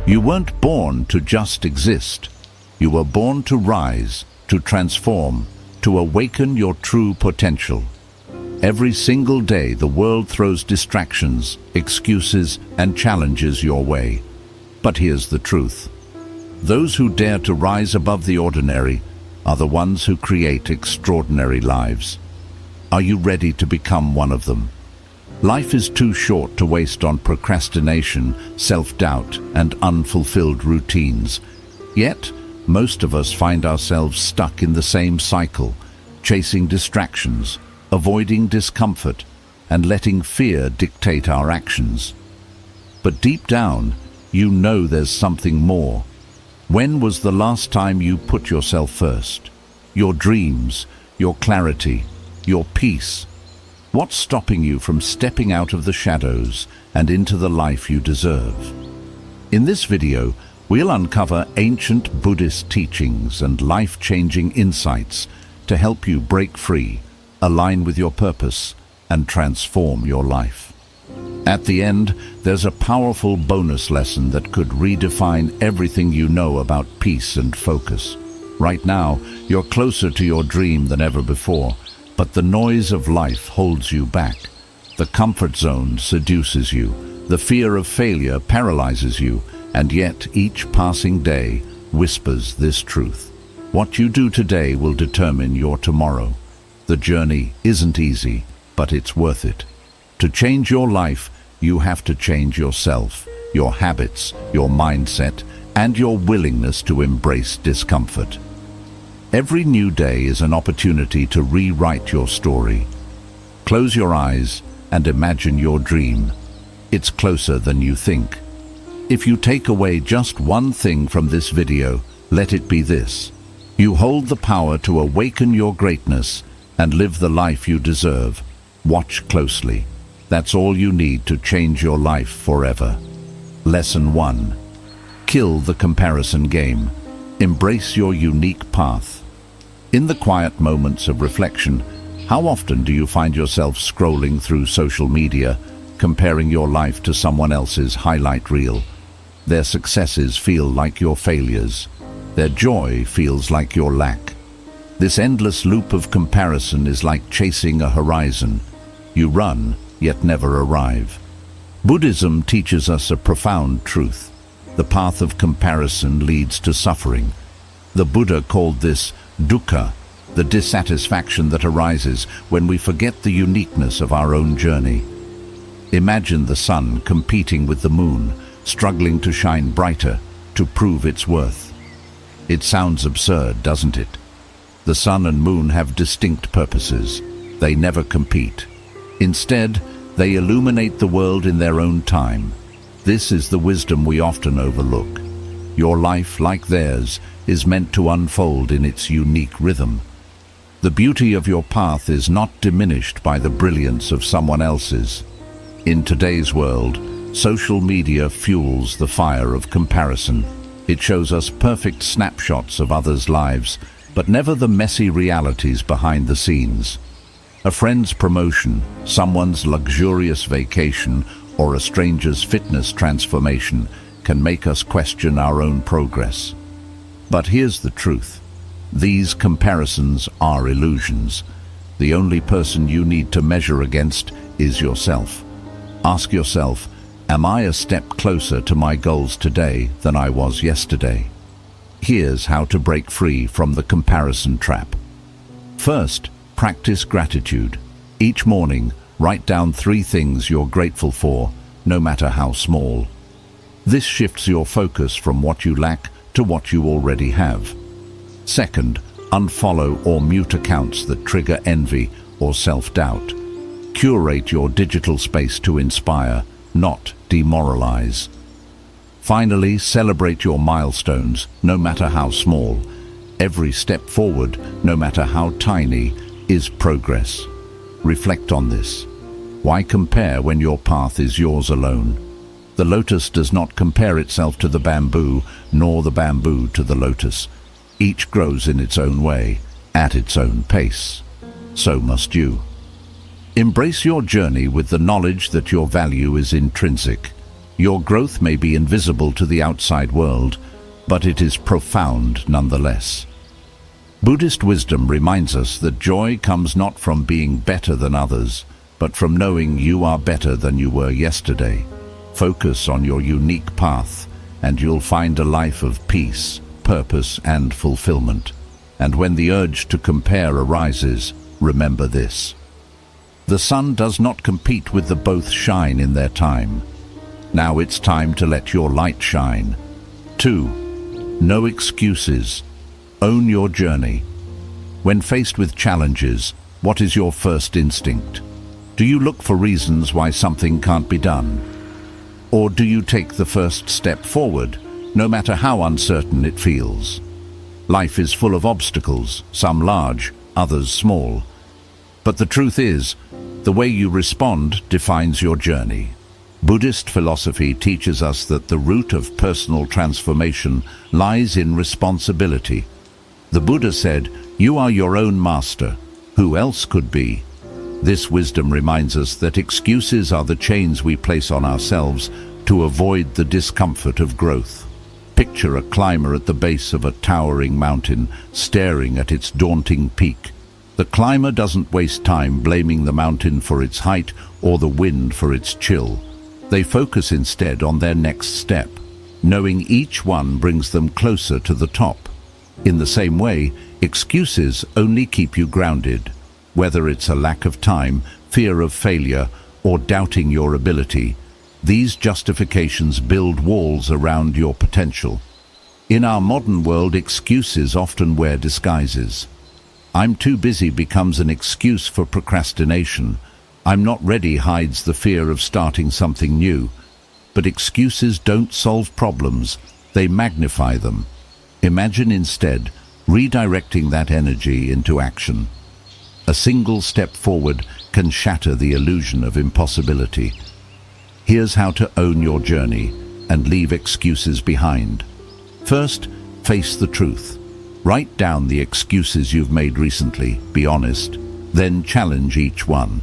You weren't born to just exist. You were born to rise, to transform, to awaken your true potential. Every single day the world throws distractions, excuses, and challenges your way. But here's the truth. Those who dare to rise above the ordinary are the ones who create extraordinary lives. Are you ready to become one of them? Life is too short to waste on procrastination, self-doubt, and unfulfilled routines. Yet, most of us find ourselves stuck in the same cycle, chasing distractions, avoiding discomfort, and letting fear dictate our actions. But deep down, you know there's something more. When was the last time you put yourself first? Your dreams, your clarity, your peace. What's stopping you from stepping out of the shadows and into the life you deserve? In this video, we'll uncover ancient Buddhist teachings and life-changing insights to help you break free, align with your purpose, and transform your life. At the end, there's a powerful bonus lesson that could redefine everything you know about peace and focus. Right now, you're closer to your dream than ever before, but the noise of life holds you back. The comfort zone seduces you. The fear of failure paralyzes you, and yet each passing day whispers this truth. What you do today will determine your tomorrow. The journey isn't easy, but it's worth it. To change your life, you have to change yourself, your habits, your mindset, and your willingness to embrace discomfort. Every new day is an opportunity to rewrite your story. Close your eyes and imagine your dream. It's closer than you think. If you take away just one thing from this video, let it be this. You hold the power to awaken your greatness and live the life you deserve. Watch closely. That's all you need to change your life forever. Lesson 1. Kill the comparison game. Embrace your unique path. In the quiet moments of reflection, how often do you find yourself scrolling through social media, comparing your life to someone else's highlight reel? Their successes feel like your failures. Their joy feels like your lack. This endless loop of comparison is like chasing a horizon. You run, yet never arrive. Buddhism teaches us a profound truth. The path of comparison leads to suffering. The Buddha called this dukkha, the dissatisfaction that arises when we forget the uniqueness of our own journey. Imagine the sun competing with the moon, struggling to shine brighter, to prove its worth. It sounds absurd, doesn't it? The sun and moon have distinct purposes. They never compete. Instead, they illuminate the world in their own time. This is the wisdom we often overlook. Your life, like theirs, is meant to unfold in its unique rhythm. The beauty of your path is not diminished by the brilliance of someone else's. In today's world, social media fuels the fire of comparison. It shows us perfect snapshots of others' lives, but never the messy realities behind the scenes. A friend's promotion, someone's luxurious vacation, or a stranger's fitness transformation can make us question our own progress. But here's the truth. These comparisons are illusions. The only person you need to measure against is yourself. Ask yourself, am I a step closer to my goals today than I was yesterday? Here's how to break free from the comparison trap. First, practice gratitude. Each morning, write down 3 things you're grateful for, no matter how small. This shifts your focus from what you lack to what you already have. Second, unfollow or mute accounts that trigger envy or self-doubt. Curate your digital space to inspire, not demoralize. Finally, celebrate your milestones, no matter how small. Every step forward, no matter how tiny, is progress. Reflect on this. Why compare when your path is yours alone? The lotus does not compare itself to the bamboo, nor the bamboo to the lotus. Each grows in its own way, at its own pace. So must you. Embrace your journey with the knowledge that your value is intrinsic. Your growth may be invisible to the outside world, but it is profound nonetheless. Buddhist wisdom reminds us that joy comes not from being better than others, but from knowing you are better than you were yesterday. Focus on your unique path, and you'll find a life of peace, purpose, and fulfillment. And when the urge to compare arises, remember this: the sun does not compete with the both shine in their time. Now it's time to let your light shine. 2. No excuses. Own your journey. When faced with challenges, what is your first instinct? Do you look for reasons why something can't be done? Or do you take the first step forward, no matter how uncertain it feels? Life is full of obstacles, some large, others small. But the truth is, the way you respond defines your journey. Buddhist philosophy teaches us that the root of personal transformation lies in responsibility. The Buddha said, "You are your own master. Who else could be?" This wisdom reminds us that excuses are the chains we place on ourselves to avoid the discomfort of growth. Picture a climber at the base of a towering mountain, staring at its daunting peak. The climber doesn't waste time blaming the mountain for its height or the wind for its chill. They focus instead on their next step, knowing each one brings them closer to the top. In the same way, excuses only keep you grounded. Whether it's a lack of time, fear of failure, or doubting your ability, these justifications build walls around your potential. In our modern world, excuses often wear disguises. "I'm too busy" becomes an excuse for procrastination. "I'm not ready" hides the fear of starting something new. But excuses don't solve problems, they magnify them. Imagine instead redirecting that energy into action. A single step forward can shatter the illusion of impossibility. Here's how to own your journey and leave excuses behind. First, face the truth. Write down the excuses you've made recently, be honest, then challenge each one.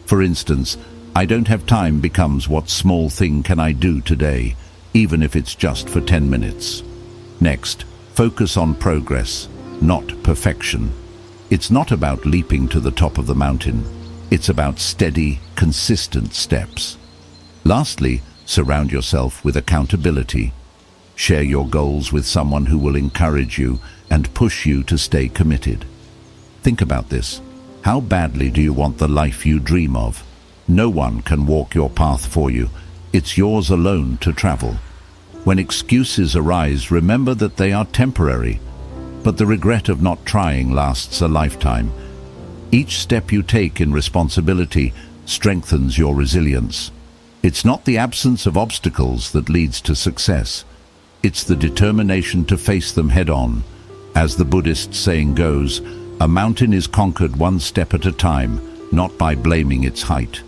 For instance, "I don't have time" becomes "what small thing can I do today, even if it's just for 10 minutes. Next, focus on progress, not perfection. It's not about leaping to the top of the mountain. It's about steady, consistent steps. Lastly, surround yourself with accountability. Share your goals with someone who will encourage you and push you to stay committed. Think about this. How badly do you want the life you dream of? No one can walk your path for you. It's yours alone to travel. When excuses arise, remember that they are temporary, but the regret of not trying lasts a lifetime. Each step you take in responsibility strengthens your resilience. It's not the absence of obstacles that leads to success. It's the determination to face them head-on. As the Buddhist saying goes, "A mountain is conquered one step at a time, not by blaming its height."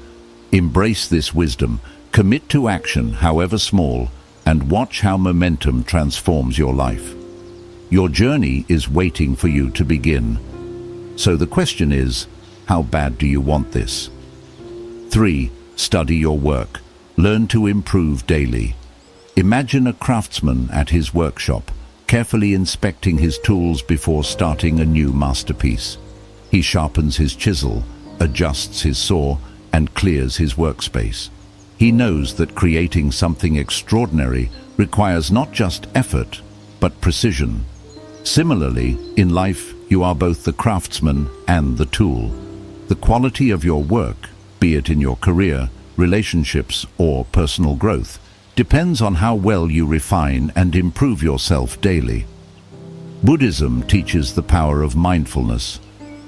Embrace this wisdom, commit to action, however small, and watch how momentum transforms your life. Your journey is waiting for you to begin. So the question is, how bad do you want this? 3. Study your work. Learn to improve daily. Imagine a craftsman at his workshop, carefully inspecting his tools before starting a new masterpiece. He sharpens his chisel, adjusts his saw, and clears his workspace. He knows that creating something extraordinary requires not just effort, but precision. Similarly, in life, you are both the craftsman and the tool. The quality of your work, be it in your career, relationships, or personal growth, depends on how well you refine and improve yourself daily. Buddhism teaches the power of mindfulness,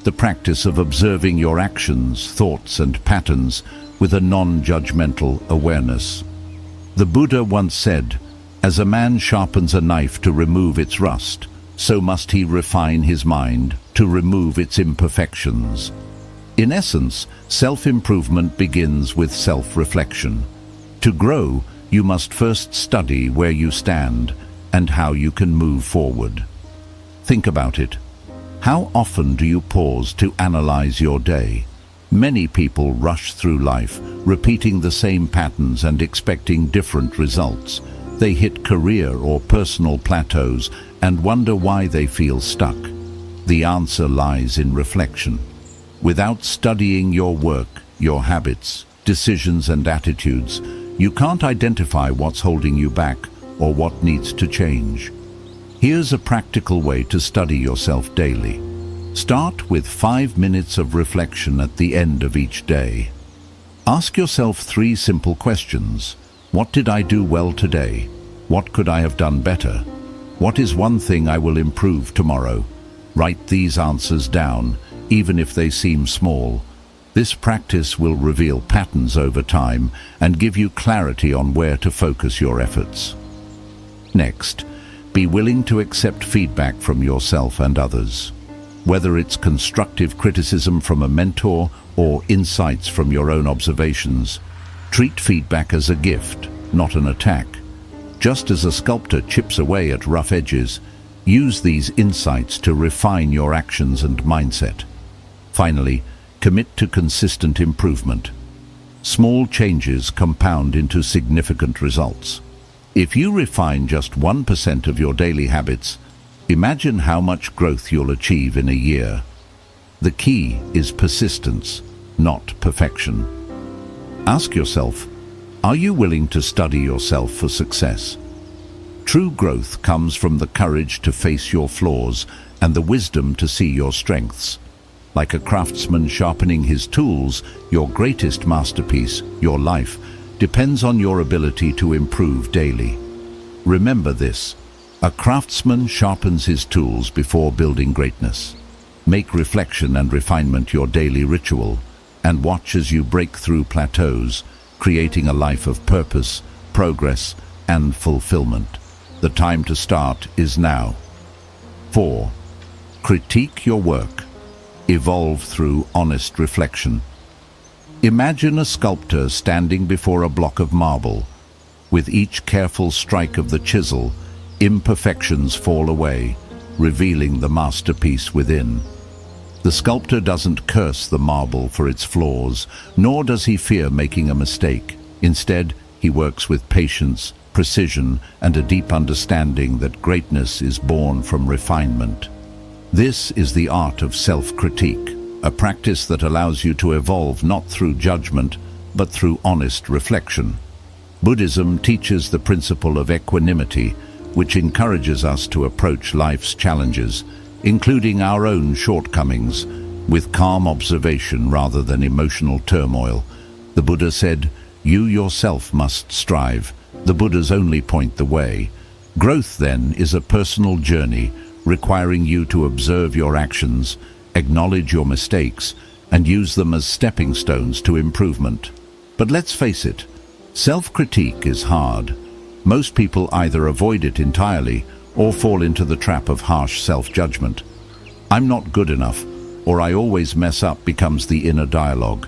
the practice of observing your actions, thoughts, and patterns with a non-judgmental awareness. The Buddha once said, "As a man sharpens a knife to remove its rust, so must he refine his mind to remove its imperfections." In essence, self-improvement begins with self-reflection. To grow, you must first study where you stand and how you can move forward. Think about it. How often do you pause to analyze your day? Many people rush through life, repeating the same patterns and expecting different results. They hit career or personal plateaus and wonder why they feel stuck. The answer lies in reflection. Without studying your work, your habits, decisions and attitudes, you can't identify what's holding you back or what needs to change. Here's a practical way to study yourself daily. Start with 5 minutes of reflection at the end of each day. Ask yourself 3 simple questions. What did I do well today? What could I have done better? What is one thing I will improve tomorrow? Write these answers down, even if they seem small. This practice will reveal patterns over time and give you clarity on where to focus your efforts. Next, be willing to accept feedback from yourself and others. Whether it's constructive criticism from a mentor or insights from your own observations, treat feedback as a gift, not an attack. Just as a sculptor chips away at rough edges, use these insights to refine your actions and mindset. Finally, commit to consistent improvement. Small changes compound into significant results. If you refine just 1% of your daily habits, imagine how much growth you'll achieve in a year. The key is persistence, not perfection. Ask yourself, are you willing to study yourself for success? True growth comes from the courage to face your flaws and the wisdom to see your strengths. Like a craftsman sharpening his tools, your greatest masterpiece, your life, depends on your ability to improve daily. Remember this: a craftsman sharpens his tools before building greatness. Make reflection and refinement your daily ritual, and watch as you break through plateaus, creating a life of purpose, progress, and fulfillment. The time to start is now. 4. Critique your work. Evolve through honest reflection. Imagine a sculptor standing before a block of marble. With each careful strike of the chisel, imperfections fall away, revealing the masterpiece within. The sculptor doesn't curse the marble for its flaws, nor does he fear making a mistake. Instead, he works with patience, precision, and a deep understanding that greatness is born from refinement. This is the art of self-critique, a practice that allows you to evolve not through judgment, but through honest reflection. Buddhism teaches the principle of equanimity, which encourages us to approach life's challenges, including our own shortcomings, with calm observation rather than emotional turmoil. The Buddha said, "You yourself must strive. The Buddhas only point the way." Growth, then, is a personal journey, requiring you to observe your actions, acknowledge your mistakes, and use them as stepping stones to improvement. But let's face it, self-critique is hard. Most people either avoid it entirely or fall into the trap of harsh self-judgment. "I'm not good enough," or "I always mess up" becomes the inner dialogue.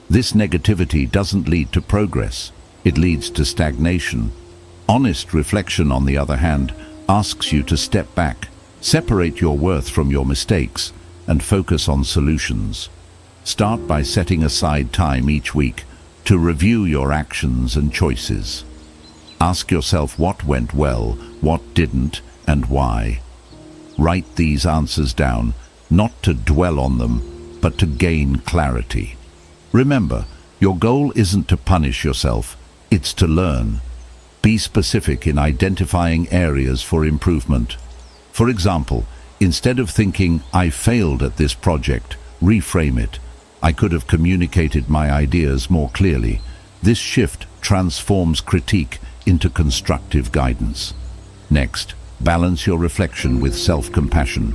This negativity doesn't lead to progress. It leads to stagnation. Honest reflection, on the other hand, asks you to step back, separate your worth from your mistakes, and focus on solutions. Start by setting aside time each week to review your actions and choices. Ask yourself what went well, what didn't, and why. Write these answers down, not to dwell on them, but to gain clarity. Remember, your goal isn't to punish yourself, it's to learn. Be specific in identifying areas for improvement. For example, instead of thinking, "I failed at this project," reframe it, "I could have communicated my ideas more clearly." This shift transforms critique into constructive guidance. Next, balance your reflection with self-compassion.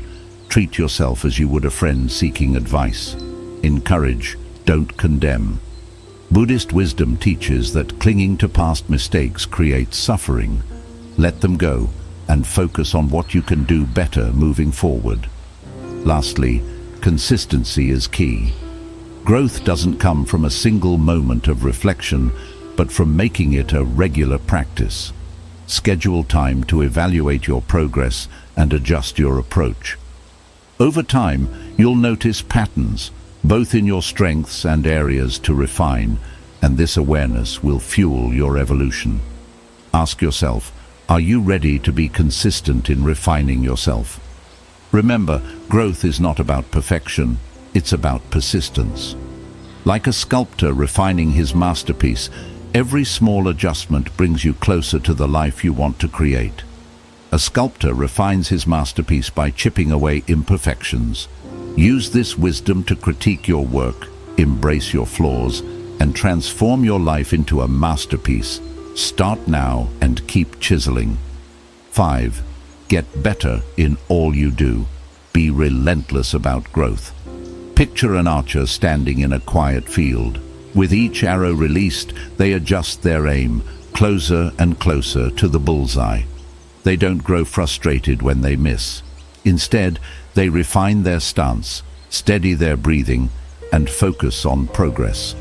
Treat yourself as you would a friend seeking advice. Encourage, don't condemn. Buddhist wisdom teaches that clinging to past mistakes creates suffering. Let them go and focus on what you can do better moving forward. Lastly, consistency is key. Growth doesn't come from a single moment of reflection, but from making it a regular practice. Schedule time to evaluate your progress and adjust your approach. Over time, you'll notice patterns, both in your strengths and areas to refine, and this awareness will fuel your evolution. Ask yourself, are you ready to be consistent in refining yourself? Remember, growth is not about perfection, it's about persistence. Like a sculptor refining his masterpiece, every small adjustment brings you closer to the life you want to create. A sculptor refines his masterpiece by chipping away imperfections. Use this wisdom to critique your work, embrace your flaws, and transform your life into a masterpiece. Start now and keep chiseling. 5. Get better in all you do. Be relentless about growth. Picture an archer standing in a quiet field. With each arrow released, they adjust their aim, closer and closer to the bullseye. They don't grow frustrated when they miss. Instead, they refine their stance, steady their breathing, and focus on progress.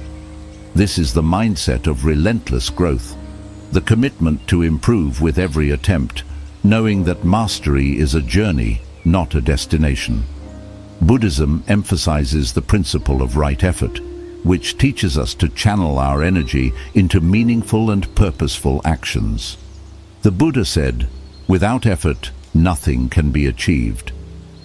This is the mindset of relentless growth, the commitment to improve with every attempt, knowing that mastery is a journey, not a destination. Buddhism emphasizes the principle of right effort, which teaches us to channel our energy into meaningful and purposeful actions. The Buddha said, "Without effort, nothing can be achieved."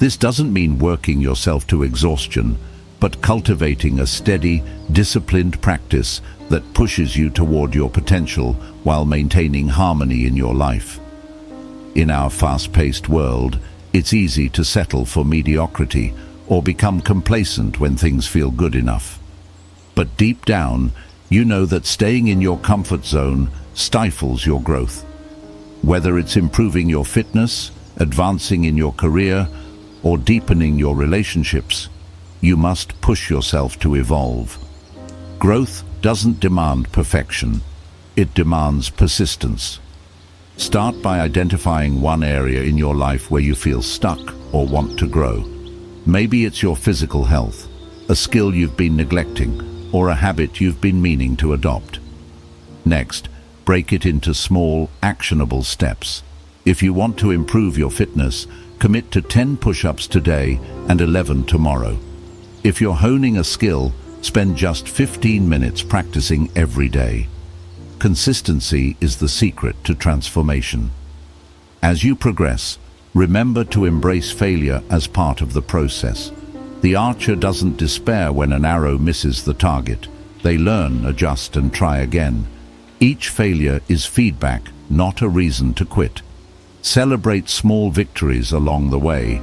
This doesn't mean working yourself to exhaustion, but cultivating a steady, disciplined practice that pushes you toward your potential while maintaining harmony in your life. In our fast-paced world, it's easy to settle for mediocrity or become complacent when things feel good enough. But deep down, you know that staying in your comfort zone stifles your growth. Whether it's improving your fitness, advancing in your career, or deepening your relationships, you must push yourself to evolve. Growth doesn't demand perfection, it demands persistence. Start by identifying one area in your life where you feel stuck or want to grow. Maybe it's your physical health, a skill you've been neglecting, or a habit you've been meaning to adopt. Next, break it into small, actionable steps. If you want to improve your fitness, commit to 10 push-ups today and 11 tomorrow. If you're honing a skill, spend just 15 minutes practicing every day. Consistency is the secret to transformation. As you progress, remember to embrace failure as part of the process. The archer doesn't despair when an arrow misses the target. They learn, adjust, and try again. Each failure is feedback, not a reason to quit. Celebrate small victories along the way.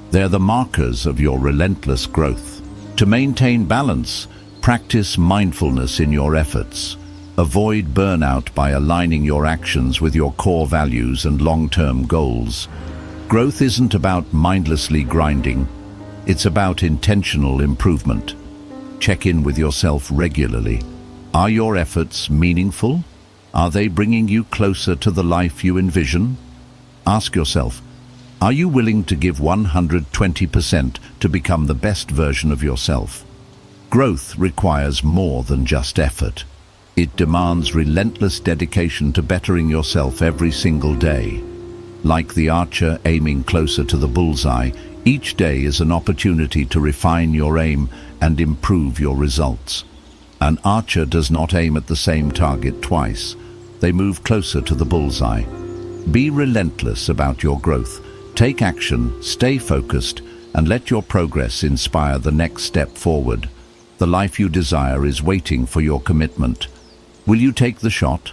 They're the markers of your relentless growth. To maintain balance, practice mindfulness in your efforts. Avoid burnout by aligning your actions with your core values and long-term goals. Growth isn't about mindlessly grinding. It's about intentional improvement. Check in with yourself regularly. Are your efforts meaningful? Are they bringing you closer to the life you envision? Ask yourself, are you willing to give 120% to become the best version of yourself? Growth requires more than just effort. It demands relentless dedication to bettering yourself every single day. Like the archer aiming closer to the bullseye, each day is an opportunity to refine your aim and improve your results. An archer does not aim at the same target twice. They move closer to the bullseye. Be relentless about your growth. Take action, stay focused, and let your progress inspire the next step forward. The life you desire is waiting for your commitment. Will you take the shot?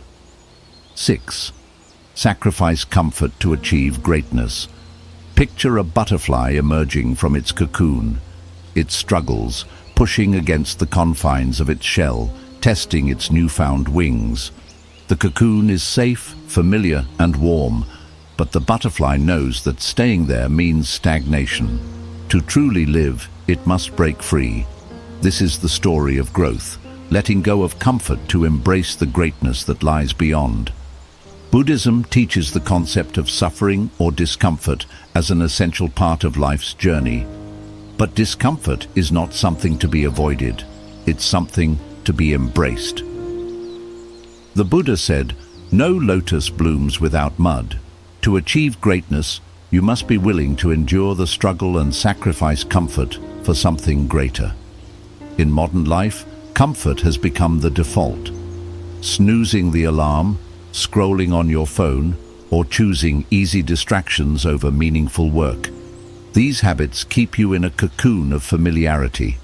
6. Sacrifice comfort to achieve greatness. Picture a butterfly emerging from its cocoon. It struggles, pushing against the confines of its shell, testing its newfound wings. The cocoon is safe, familiar, and warm, but the butterfly knows that staying there means stagnation. To truly live, it must break free. This is the story of growth, letting go of comfort to embrace the greatness that lies beyond. Buddhism teaches the concept of suffering or discomfort as an essential part of life's journey. But discomfort is not something to be avoided. It's something to be embraced. The Buddha said, "No lotus blooms without mud." To achieve greatness, you must be willing to endure the struggle and sacrifice comfort for something greater. In modern life, comfort has become the default. Snoozing the alarm, scrolling on your phone, or choosing easy distractions over meaningful work. These habits keep you in a cocoon of familiarity.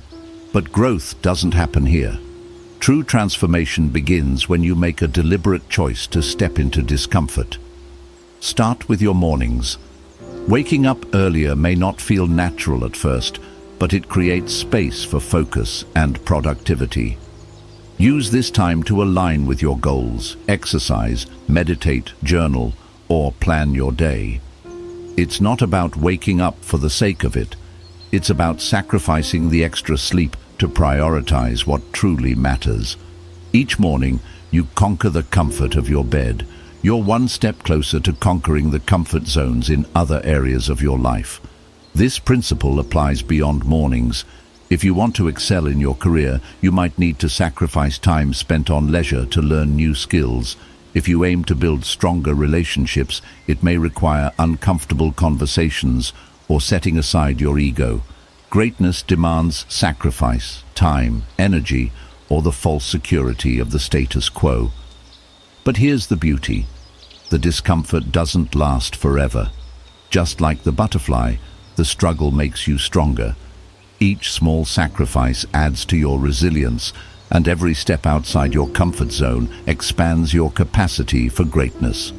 But growth doesn't happen here. True transformation begins when you make a deliberate choice to step into discomfort. Start with your mornings. Waking up earlier may not feel natural at first, but it creates space for focus and productivity. Use this time to align with your goals, exercise, meditate, journal, or plan your day. It's not about waking up for the sake of it. It's about sacrificing the extra sleep to prioritize what truly matters. Each morning, you conquer the comfort of your bed. You're one step closer to conquering the comfort zones in other areas of your life. This principle applies beyond mornings. If you want to excel in your career, you might need to sacrifice time spent on leisure to learn new skills. If you aim to build stronger relationships, it may require uncomfortable conversations or setting aside your ego. Greatness demands sacrifice, time, energy, or the false security of the status quo. But here's the beauty. The discomfort doesn't last forever. Just like the butterfly, the struggle makes you stronger. Each small sacrifice adds to your resilience, and every step outside your comfort zone expands your capacity for greatness.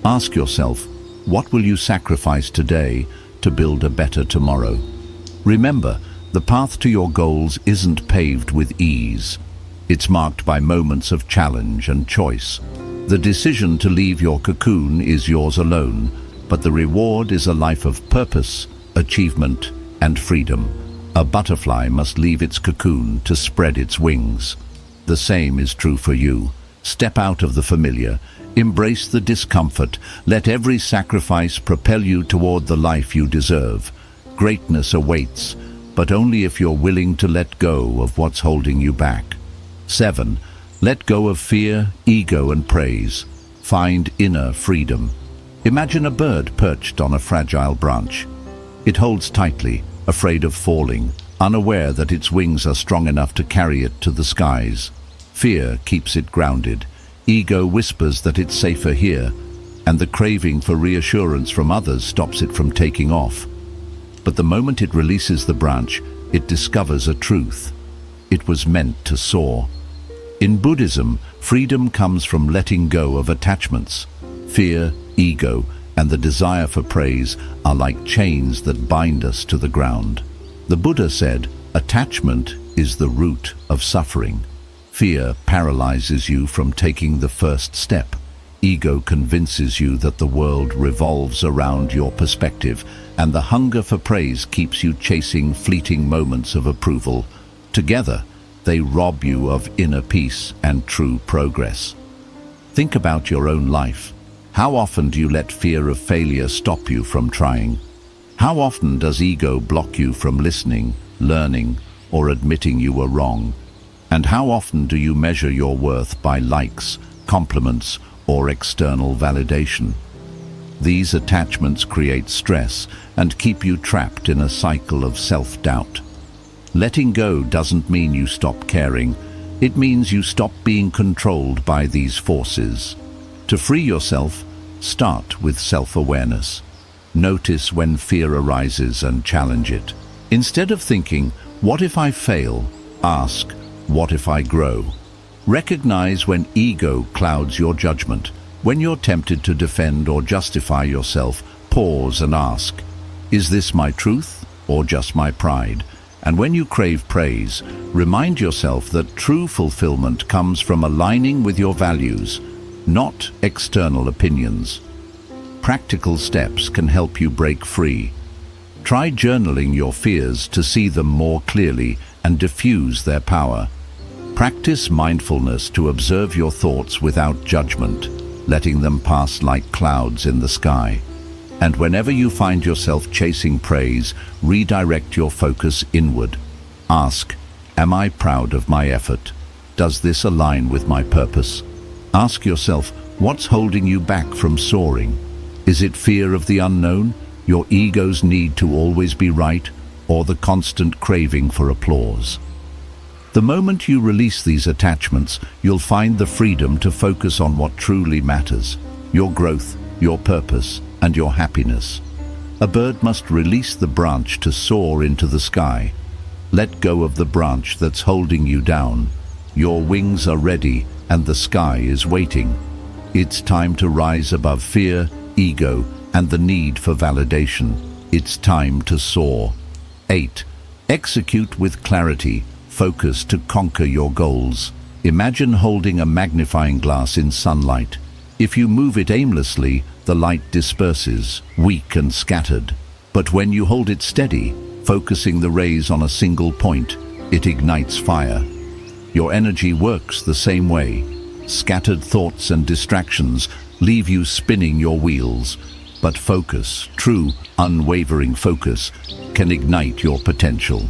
Ask yourself, what will you sacrifice today to build a better tomorrow? Remember, the path to your goals isn't paved with ease. It's marked by moments of challenge and choice. The decision to leave your cocoon is yours alone, but the reward is a life of purpose, achievement, and freedom. A butterfly must leave its cocoon to spread its wings. The same is true for you. Step out of the familiar, embrace the discomfort, let every sacrifice propel you toward the life you deserve. Greatness awaits, but only if you're willing to let go of what's holding you back. 7. Let go of fear, ego, and praise. Find inner freedom. Imagine a bird perched on a fragile branch. It holds tightly, afraid of falling, unaware that its wings are strong enough to carry it to the skies. Fear keeps it grounded. Ego whispers that it's safer here, and the craving for reassurance from others stops it from taking off. But the moment it releases the branch, it discovers a truth. It was meant to soar. In Buddhism, freedom comes from letting go of attachments. Fear, ego, and the desire for praise are like chains that bind us to the ground. The Buddha said, attachment is the root of suffering. Fear paralyzes you from taking the first step. Ego convinces you that the world revolves around your perspective, and the hunger for praise keeps you chasing fleeting moments of approval. Together, they rob you of inner peace and true progress. Think about your own life. How often do you let fear of failure stop you from trying? How often does ego block you from listening, learning, or admitting you were wrong? And how often do you measure your worth by likes, compliments, or external validation? These attachments create stress and keep you trapped in a cycle of self-doubt. Letting go doesn't mean you stop caring. It means you stop being controlled by these forces. To free yourself, start with self-awareness. Notice when fear arises and challenge it. Instead of thinking, what if I fail? Ask, what if I grow? Recognize when ego clouds your judgment. When you're tempted to defend or justify yourself, pause and ask, is this my truth or just my pride? And when you crave praise, remind yourself that true fulfillment comes from aligning with your values, not external opinions. Practical steps can help you break free. Try journaling your fears to see them more clearly and diffuse their power. Practice mindfulness to observe your thoughts without judgment, letting them pass like clouds in the sky. And whenever you find yourself chasing praise, redirect your focus inward. Ask, am I proud of my effort? Does this align with my purpose? Ask yourself, what's holding you back from soaring? Is it fear of the unknown, your ego's need to always be right, or the constant craving for applause? The moment you release these attachments, you'll find the freedom to focus on what truly matters: your growth, your purpose, and your happiness. A bird must release the branch to soar into the sky. Let go of the branch that's holding you down. Your wings are ready and the sky is waiting. It's time to rise above fear, ego, and the need for validation. It's time to soar. 8. Execute with clarity. Focus to conquer your goals. Imagine holding a magnifying glass in sunlight. If you move it aimlessly, the light disperses, weak and scattered. But when you hold it steady, focusing the rays on a single point, it ignites fire. Your energy works the same way. Scattered thoughts and distractions leave you spinning your wheels. But focus, true, unwavering focus, can ignite your potential.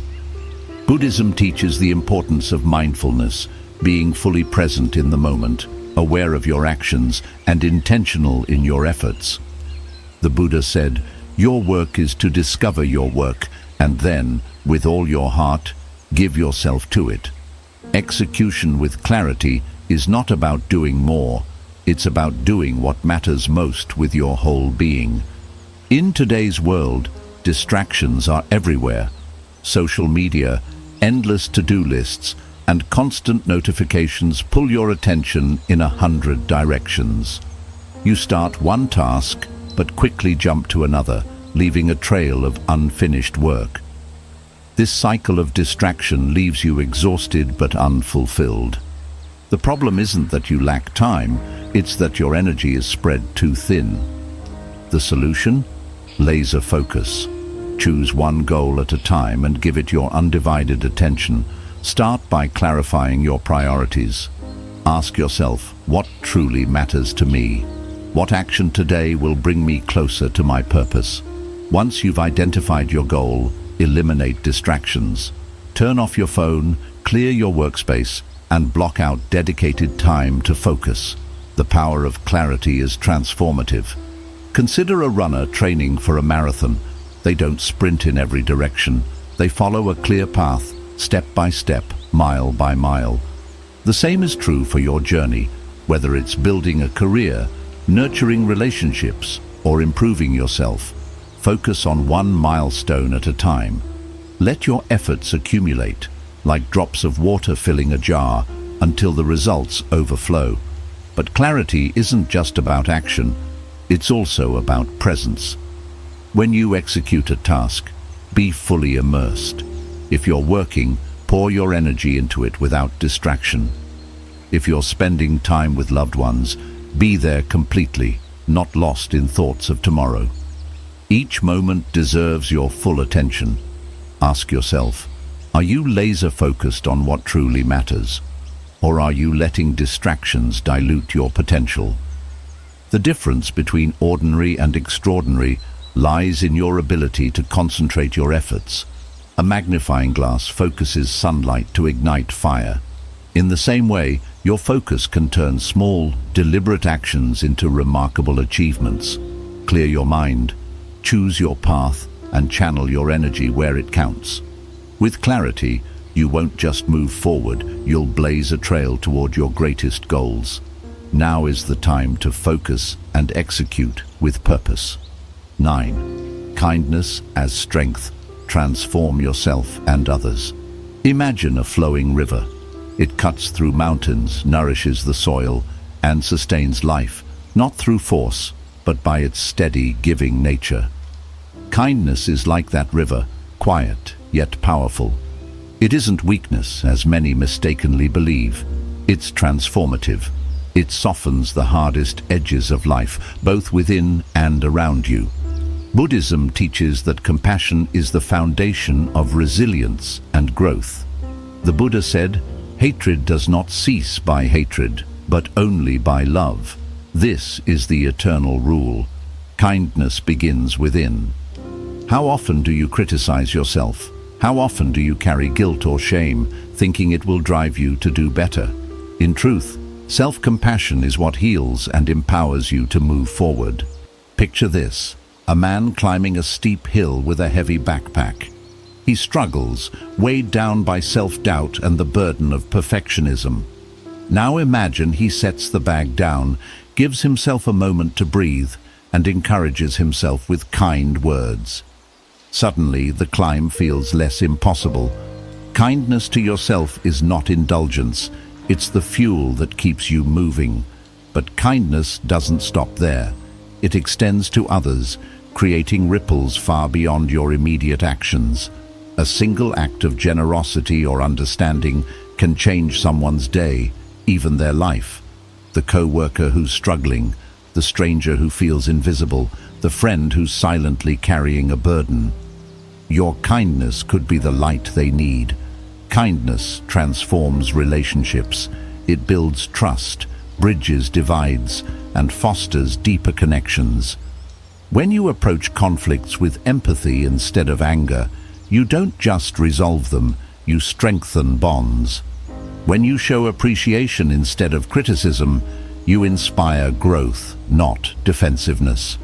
Buddhism teaches the importance of mindfulness, being fully present in the moment, aware of your actions, and intentional in your efforts. The Buddha said, "Your work is to discover your work, and then, with all your heart, give yourself to it." Execution with clarity is not about doing more. It's about doing what matters most with your whole being. In today's world, distractions are everywhere. Social media, endless to-do lists, and constant notifications pull your attention in 100 directions. You start one task, but quickly jump to another, leaving a trail of unfinished work. This cycle of distraction leaves you exhausted but unfulfilled. The problem isn't that you lack time, it's that your energy is spread too thin. The solution? Laser focus. Choose one goal at a time and give it your undivided attention. Start by clarifying your priorities. Ask yourself, what truly matters to me? What action today will bring me closer to my purpose? Once you've identified your goal, eliminate distractions. Turn off your phone, clear your workspace, and block out dedicated time to focus. The power of clarity is transformative. Consider a runner training for a marathon. They don't sprint in every direction. They follow a clear path, step by step, mile by mile. The same is true for your journey, whether it's building a career, nurturing relationships, or improving yourself. Focus on one milestone at a time. Let your efforts accumulate, like drops of water filling a jar, until the results overflow. But clarity isn't just about action, it's also about presence. When you execute a task, be fully immersed. If you're working, pour your energy into it without distraction. If you're spending time with loved ones, be there completely, not lost in thoughts of tomorrow. Each moment deserves your full attention. Ask yourself, are you laser-focused on what truly matters? Or are you letting distractions dilute your potential? The difference between ordinary and extraordinary lies in your ability to concentrate your efforts. A magnifying glass focuses sunlight to ignite fire. In the same way, your focus can turn small, deliberate actions into remarkable achievements. Clear your mind, choose your path, and channel your energy where it counts. With clarity, you won't just move forward, you'll blaze a trail toward your greatest goals. Now is the time to focus and execute with purpose. 9. Kindness as strength. Transform yourself and others. Imagine a flowing river. It cuts through mountains, nourishes the soil, and sustains life, not through force, but by its steady, giving nature. Kindness is like that river, quiet yet powerful. It isn't weakness, as many mistakenly believe. It's transformative. It softens the hardest edges of life, both within and around you. Buddhism teaches that compassion is the foundation of resilience and growth. The Buddha said, "Hatred does not cease by hatred, but only by love. This is the eternal rule. Kindness begins within." How often do you criticize yourself? How often do you carry guilt or shame, thinking it will drive you to do better? In truth, self-compassion is what heals and empowers you to move forward. Picture this: a man climbing a steep hill with a heavy backpack. He struggles, weighed down by self-doubt and the burden of perfectionism. Now imagine he sets the bag down, gives himself a moment to breathe, and encourages himself with kind words. Suddenly, the climb feels less impossible. Kindness to yourself is not indulgence, it's the fuel that keeps you moving. But kindness doesn't stop there. It extends to others, creating ripples far beyond your immediate actions. A single act of generosity or understanding can change someone's day, even their life. The co-worker who's struggling, the stranger who feels invisible, the friend who's silently carrying a burden. Your kindness could be the light they need. Kindness transforms relationships. It builds trust, bridges divides, and fosters deeper connections. When you approach conflicts with empathy instead of anger, you don't just resolve them, you strengthen bonds. When you show appreciation instead of criticism, you inspire growth, not defensiveness.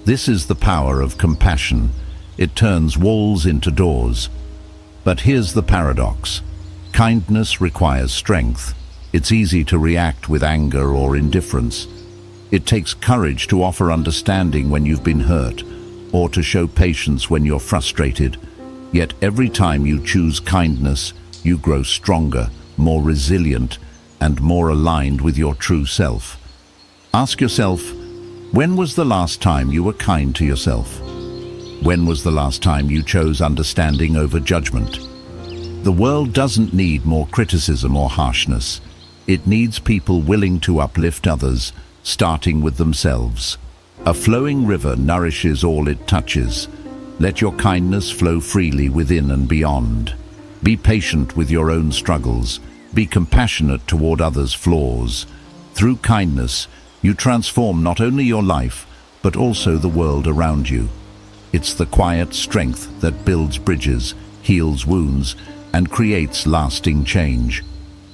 This is the power of compassion. It turns walls into doors. But here's the paradox. Kindness requires strength. It's easy to react with anger or indifference. It takes courage to offer understanding when you've been hurt, or to show patience when you're frustrated. Yet every time you choose kindness, you grow stronger, more resilient, and more aligned with your true self. Ask yourself, when was the last time you were kind to yourself? When was the last time you chose understanding over judgment? The world doesn't need more criticism or harshness. It needs people willing to uplift others, starting with themselves. A flowing river nourishes all it touches. Let your kindness flow freely within and beyond. Be patient with your own struggles. Be compassionate toward others' flaws. Through kindness, you transform not only your life, but also the world around you. It's the quiet strength that builds bridges, heals wounds, and creates lasting change.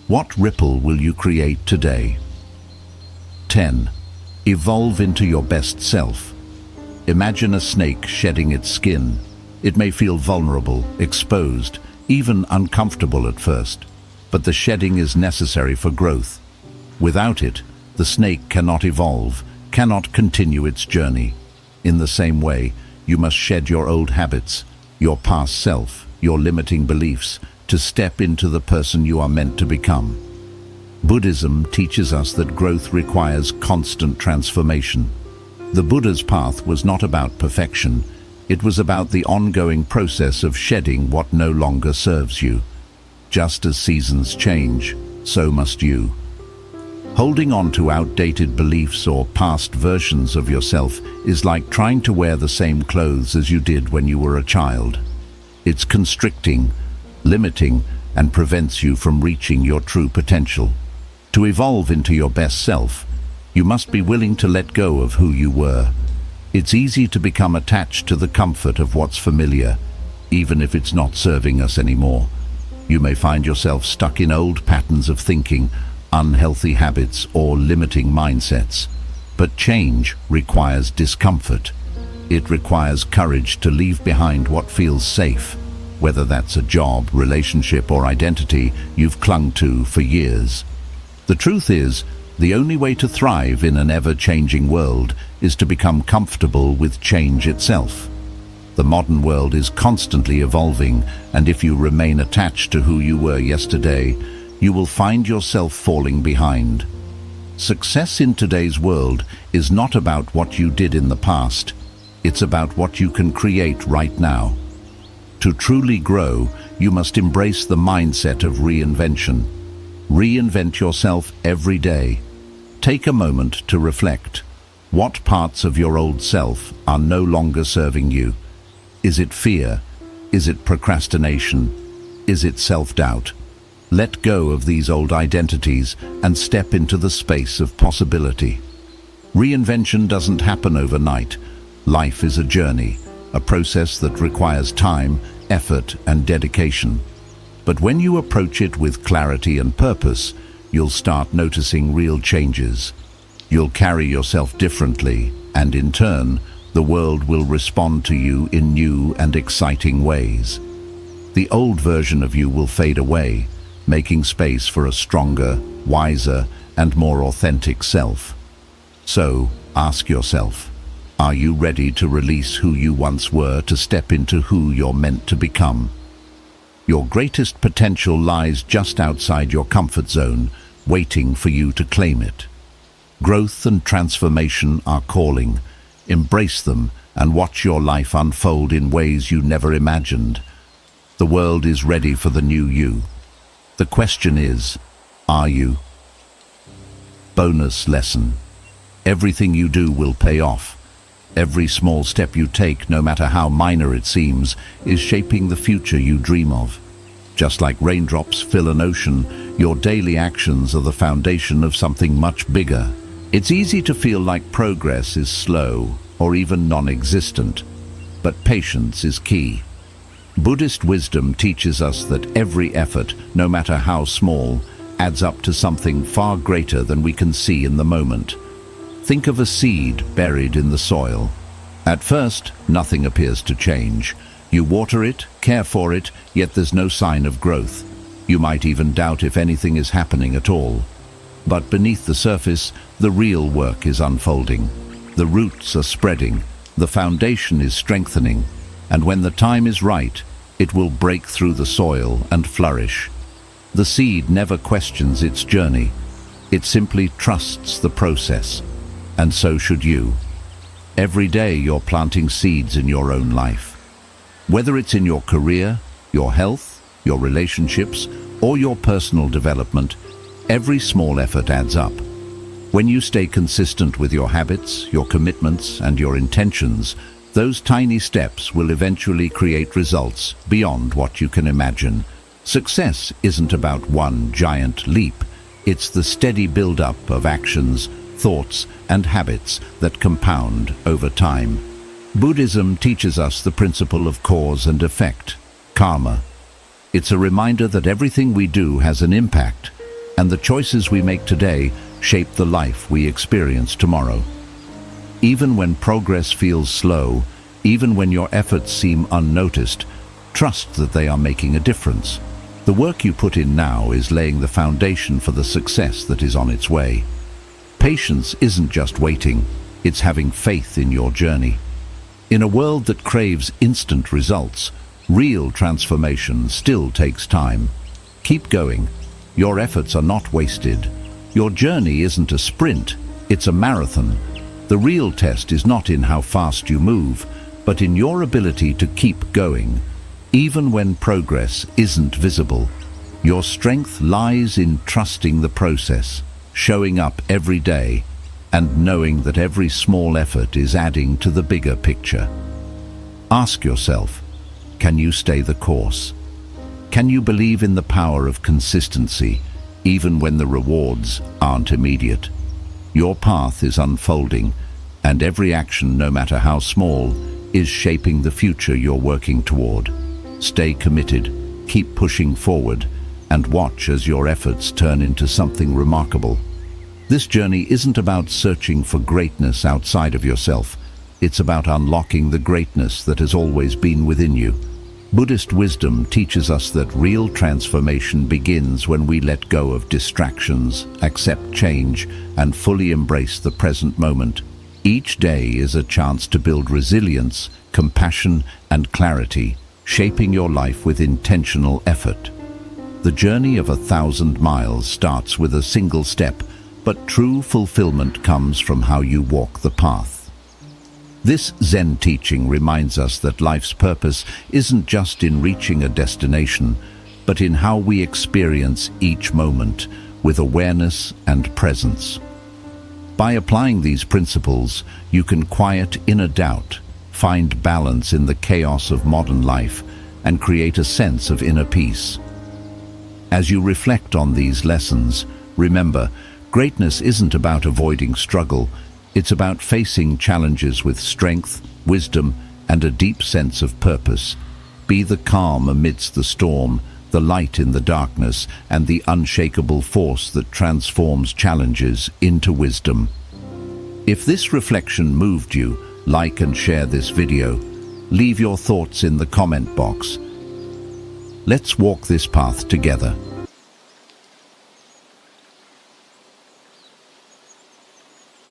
What ripple will you create today? 10. Evolve into your best self. Imagine a snake shedding its skin. It may feel vulnerable, exposed, even uncomfortable at first, but the shedding is necessary for growth. Without it, the snake cannot evolve, cannot continue its journey. In the same way, you must shed your old habits, your past self, your limiting beliefs, to step into the person you are meant to become. Buddhism teaches us that growth requires constant transformation. The Buddha's path was not about perfection. It was about the ongoing process of shedding what no longer serves you. Just as seasons change, so must you. Holding on to outdated beliefs or past versions of yourself is like trying to wear the same clothes as you did when you were a child. It's constricting, limiting, and prevents you from reaching your true potential. To evolve into your best self, you must be willing to let go of who you were. It's easy to become attached to the comfort of what's familiar, even if it's not serving us anymore. You may find yourself stuck in old patterns of thinking, unhealthy habits, or limiting mindsets. But change requires discomfort. It requires courage to leave behind what feels safe, whether that's a job, relationship, or identity you've clung to for years. The truth is, the only way to thrive in an ever-changing world is to become comfortable with change itself. The modern world is constantly evolving, and if you remain attached to who you were yesterday, you will find yourself falling behind. Success in today's world is not about what you did in the past. It's about what you can create right now. To truly grow, you must embrace the mindset of reinvention. Reinvent yourself every day. Take a moment to reflect. What parts of your old self are no longer serving you? Is it fear? Is it procrastination? Is it self-doubt? Let go of these old identities and step into the space of possibility. Reinvention doesn't happen overnight. Life is a journey, a process that requires time, effort, and dedication. But when you approach it with clarity and purpose, you'll start noticing real changes. You'll carry yourself differently, and in turn, the world will respond to you in new and exciting ways. The old version of you will fade away, making space for a stronger, wiser, and more authentic self. So, ask yourself, are you ready to release who you once were to step into who you're meant to become? Your greatest potential lies just outside your comfort zone, waiting for you to claim it. Growth and transformation are calling. Embrace them and watch your life unfold in ways you never imagined. The world is ready for the new you. The question is, are you? Bonus lesson. Everything you do will pay off. Every small step you take, no matter how minor it seems, is shaping the future you dream of. Just like raindrops fill an ocean, your daily actions are the foundation of something much bigger. It's easy to feel like progress is slow or even non-existent, but patience is key. Buddhist wisdom teaches us that every effort, no matter how small, adds up to something far greater than we can see in the moment. Think of a seed buried in the soil. At first, nothing appears to change. You water it, care for it, yet there's no sign of growth. You might even doubt if anything is happening at all. But beneath the surface, the real work is unfolding. The roots are spreading, the foundation is strengthening, and when the time is right, it will break through the soil and flourish. The seed never questions its journey. It simply trusts the process. And so should you. Every day you're planting seeds in your own life. Whether it's in your career, your health, your relationships, or your personal development, every small effort adds up. When you stay consistent with your habits, your commitments, and your intentions, those tiny steps will eventually create results beyond what you can imagine. Success isn't about one giant leap. It's the steady build-up of actions, thoughts, and habits that compound over time. Buddhism teaches us the principle of cause and effect, karma. It's a reminder that everything we do has an impact, and the choices we make today shape the life we experience tomorrow. Even when progress feels slow, even when your efforts seem unnoticed, trust that they are making a difference. The work you put in now is laying the foundation for the success that is on its way. Patience isn't just waiting, it's having faith in your journey. In a world that craves instant results, real transformation still takes time. Keep going. Your efforts are not wasted. Your journey isn't a sprint, it's a marathon. The real test is not in how fast you move, but in your ability to keep going, even when progress isn't visible. Your strength lies in trusting the process, showing up every day, and knowing that every small effort is adding to the bigger picture. Ask yourself, can you stay the course? Can you believe in the power of consistency, even when the rewards aren't immediate? Your path is unfolding, and every action, no matter how small, is shaping the future you're working toward. Stay committed, keep pushing forward, and watch as your efforts turn into something remarkable. This journey isn't about searching for greatness outside of yourself. It's about unlocking the greatness that has always been within you. Buddhist wisdom teaches us that real transformation begins when we let go of distractions, accept change, and fully embrace the present moment. Each day is a chance to build resilience, compassion, and clarity, shaping your life with intentional effort. The journey of 1,000 miles starts with a single step, but true fulfillment comes from how you walk the path. This Zen teaching reminds us that life's purpose isn't just in reaching a destination, but in how we experience each moment with awareness and presence. By applying these principles, you can quiet inner doubt, find balance in the chaos of modern life, and create a sense of inner peace. As you reflect on these lessons, remember, greatness isn't about avoiding struggle. It's about facing challenges with strength, wisdom, and a deep sense of purpose. Be the calm amidst the storm, the light in the darkness, and the unshakable force that transforms challenges into wisdom. If this reflection moved you, like and share this video. Leave your thoughts in the comment box. Let's walk this path together.